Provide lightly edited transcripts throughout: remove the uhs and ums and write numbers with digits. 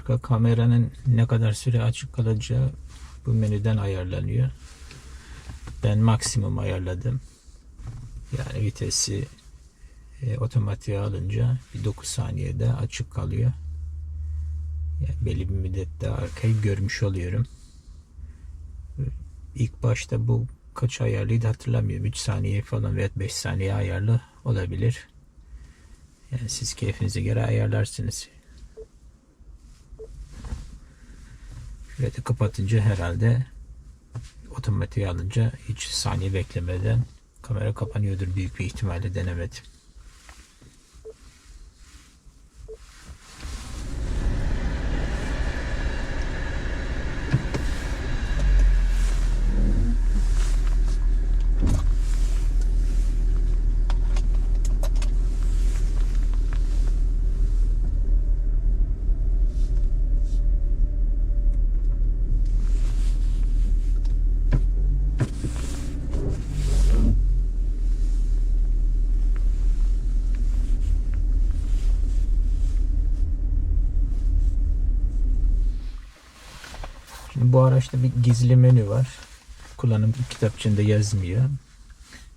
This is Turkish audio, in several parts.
arka kameranın ne kadar süre açık kalacağı bu menüden ayarlanıyor. Ben maksimum ayarladım. Yani vitesi otomatiğe alınca bir 9 saniyede açık kalıyor. Yani belli bir müddette arkayı görmüş oluyorum. İlk başta bu kaç ayarlıydı hatırlamıyorum. 3 saniye falan veya 5 saniye ayarlı olabilir. Yani siz keyfinize göre ayarlarsınız. Şurayı da kapatınca herhalde otomatiğe alınca hiç saniye beklemeden kamera kapanıyordur büyük bir ihtimalle, denemedim. Şimdi bu araçta bir gizli menü var. Kullanım kitapçığında yazmıyor.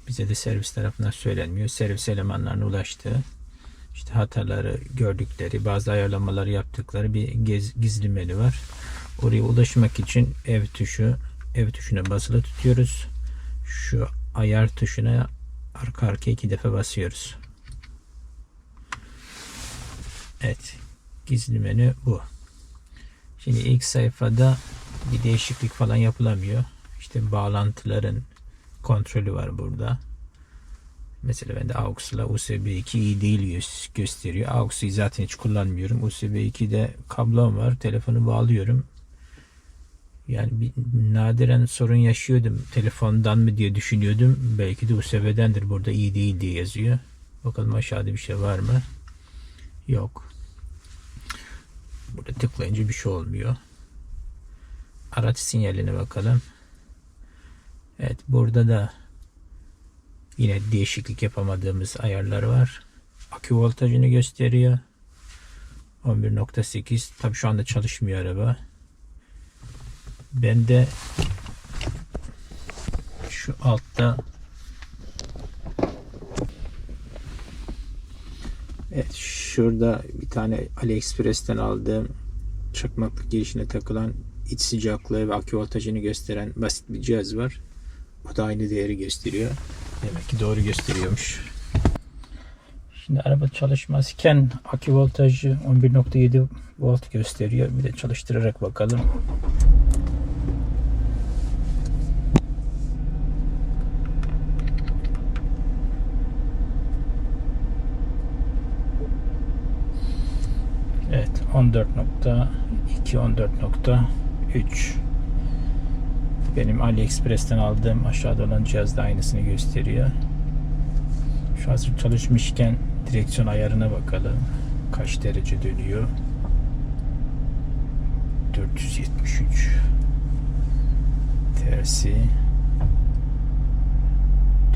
Bize de servis tarafından söylenmiyor. Servis elemanlarına ulaştığı, işte hataları gördükleri, bazı ayarlamaları yaptıkları bir gizli menü var. Oraya ulaşmak için ev tuşuna basılı tutuyoruz. Şu ayar tuşuna arka arkaya 2 defa basıyoruz. Evet. Gizli menü bu. Şimdi ilk sayfada bir değişiklik falan yapılamıyor. İşte bağlantıların kontrolü var burada. Mesela ben de AUX'la USB 2 iyi değil gösteriyor. AUX'u zaten hiç kullanmıyorum. USB 2'de kablom var. Telefonu bağlıyorum. Yani nadiren sorun yaşıyordum. Telefondan mı diye düşünüyordum. Belki de USB'dendir. Burada iyi değil diye yazıyor. Bakalım aşağıda bir şey var mı? Yok. Burada tıklayınca bir şey olmuyor. Araç sinyaline bakalım. Evet, burada da yine değişiklik yapamadığımız ayarlar var. Akü voltajını gösteriyor. 11.8. Tabii şu anda çalışmıyor araba. Ben de şu altta, evet, şurada bir tane AliExpress'ten aldığım çakmaklık girişine takılan iç sıcaklığı ve akü voltajını gösteren basit bir cihaz var. Bu da aynı değeri gösteriyor. Demek ki doğru gösteriyormuş. Şimdi araba çalışmazken akü voltajı 11.7 volt gösteriyor. Bir de çalıştırarak bakalım. Evet, 14.2, 14.3. Benim AliExpress'ten aldığım aşağıda olan cihazda aynısını gösteriyor. Şu hazır çalışmışken direksiyon ayarına bakalım. Kaç derece dönüyor? 473. Tersi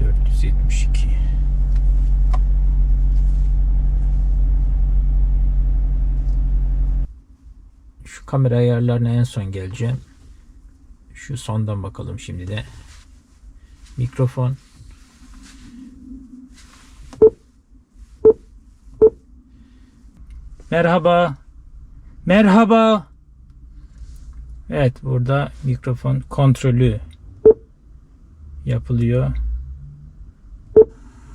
472. Şu kamera ayarlarına en son geleceğim. Şu sondan bakalım şimdi de. Mikrofon. Merhaba. Merhaba. Evet, burada mikrofon kontrolü yapılıyor.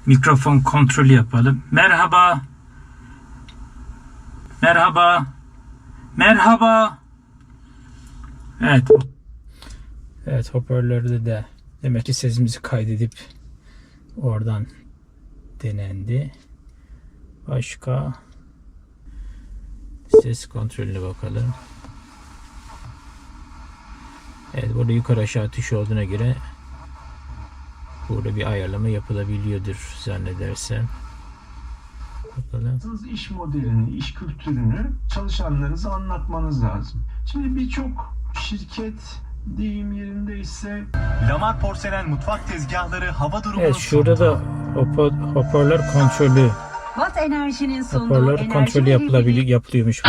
Mikrofon kontrolü yapalım. Merhaba. Merhaba. Merhaba. Evet. Evet, hoparlörde de demek ki sesimizi kaydedip oradan denendi. Başka ses kontrolüne bakalım. Evet, burada yukarı aşağı tuş olduğuna göre burada bir ayarlama yapılabiliyordur zannedersem. Bakalım. İş modelini, iş kültürünü çalışanlarınıza anlatmanız lazım. Şimdi birçok şirket, deyim yerindeyse, Lamar Porselen mutfak tezgahları hava durumu. Evet, şurada da hoparlör kontrolü. Watt Enerji'nin sunduğu Hoparlör kontrolü yapılıyormuş.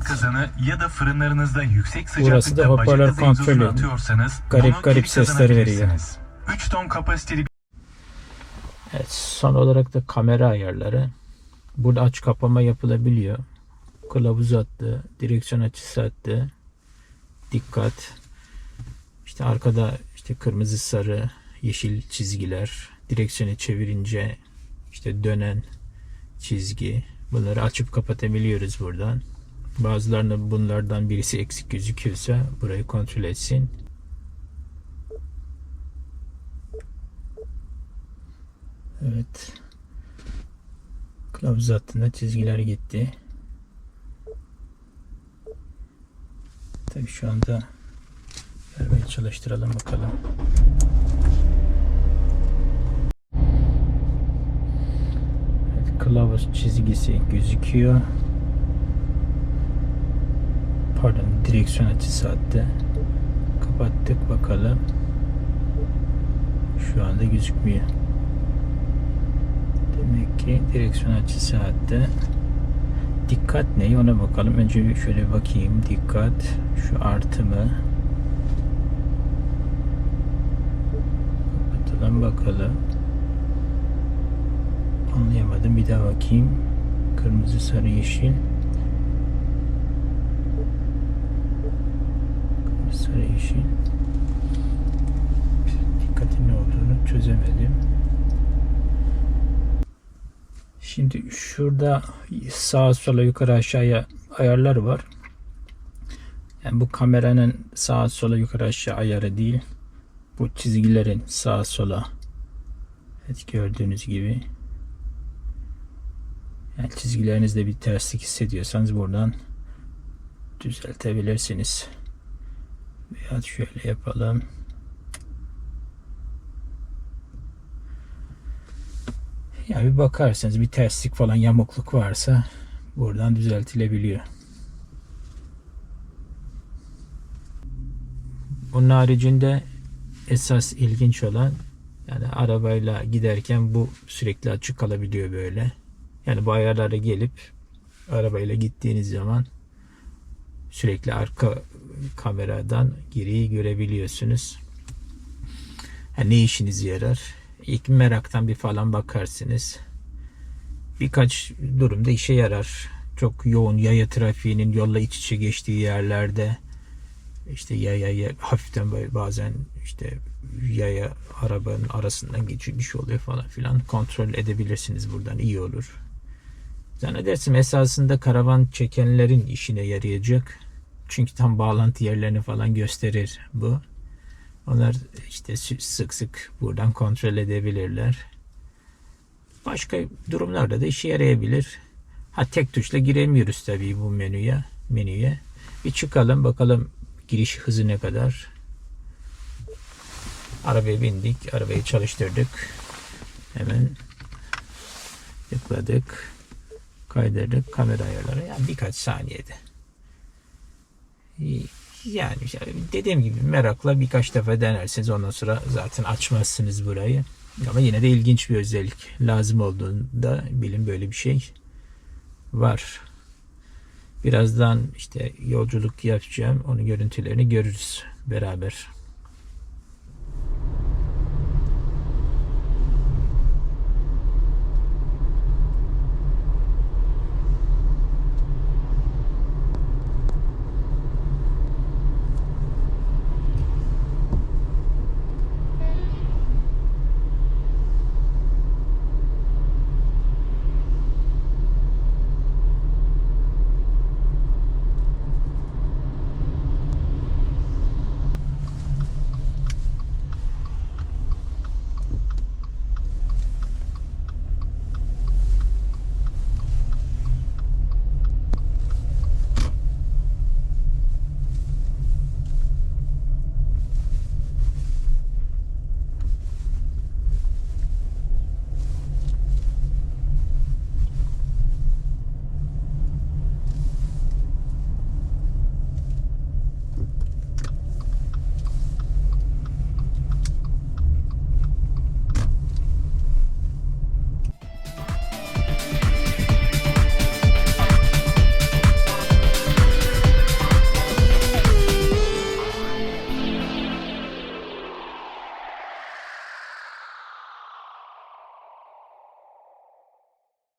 kazanı ya da fırınlarınızda yüksek Burası da sıcaklıkta hoparlör bacak gazı egzozunu kontrolü. atıyorsanız Garip bunu garip geri sesler veriyor. kazanabilirsiniz. 3 ton kapasiteli Evet, son olarak da kamera ayarları. Burada aç kapama yapılabiliyor. Kılavuz attı, direksiyon açısı attı. Dikkat. İşte arkada işte kırmızı, sarı, yeşil çizgiler. Direksiyonu çevirince işte dönen çizgi. Bunları açıp kapatabiliyoruz buradan. Bazılarında bunlardan birisi eksik gözüküyorsa burayı kontrol etsin. Evet. Kılavuz hattında çizgiler gitti. Tabii şu anda vermeye çalıştıralım bakalım. Evet, kılavuz çizgisi gözüküyor. Pardon, direksiyon açısı attı. Kapattık bakalım. Şu anda gözükmüyor. Demek ki direksiyon açısı attı. Dikkat ne? Ona bakalım. Önce şöyle bakayım. Dikkat. Şu artı mı? Kapatalım bakalım. Anlayamadım. Bir daha bakayım. Kırmızı, sarı, yeşil. Kırmızı, sarı, yeşil. Dikkatin ne olduğunu çözemedim. Şimdi şurada sağa sola yukarı aşağıya ayarlar var. Yani bu kameranın sağa sola yukarı aşağı ayarı değil. Bu çizgilerin sağa sola. Evet, gördüğünüz gibi. Yani çizgilerinizde bir terslik hissediyorsanız buradan düzeltebilirsiniz. Veya şöyle yapalım. Yani bir bakarsanız bir terslik falan, yamukluk varsa buradan düzeltilebiliyor. Onun haricinde esas ilginç olan, yani arabayla giderken bu sürekli açık kalabiliyor böyle. Yani bu ayarlara gelip arabayla gittiğiniz zaman sürekli arka kameradan geriyi görebiliyorsunuz. Yani ne işinize yarar? İlk meraktan bir falan bakarsınız. Birkaç durumda işe yarar. Çok yoğun yaya trafiğinin yolla iç içe geçtiği yerlerde işte yaya hafiften böyle bazen işte yaya arabanın arasından geçiyor, bir şey oluyor falan filan, kontrol edebilirsiniz buradan, iyi olur. Zannedersem esasında karavan çekenlerin işine yarayacak. Çünkü tam bağlantı yerlerini falan gösterir bu. Onlar işte sık sık buradan kontrol edebilirler. Başka durumlarda da işe yarayabilir. Tek tuşla giremiyoruz tabii bu menüye. Bir çıkalım bakalım giriş hızı ne kadar. Arabaya bindik. Arabayı çalıştırdık. Hemen tıkladık. Kaydırdık. Kamera ayarları. Yani birkaç saniyede. Yani dediğim gibi merakla birkaç defa denersiniz. Ondan sonra zaten açmazsınız burayı. Ama yine de ilginç bir özellik. Lazım olduğunda bilin böyle bir şey var. Birazdan işte yolculuk yapacağım. Onun görüntülerini görürüz beraber.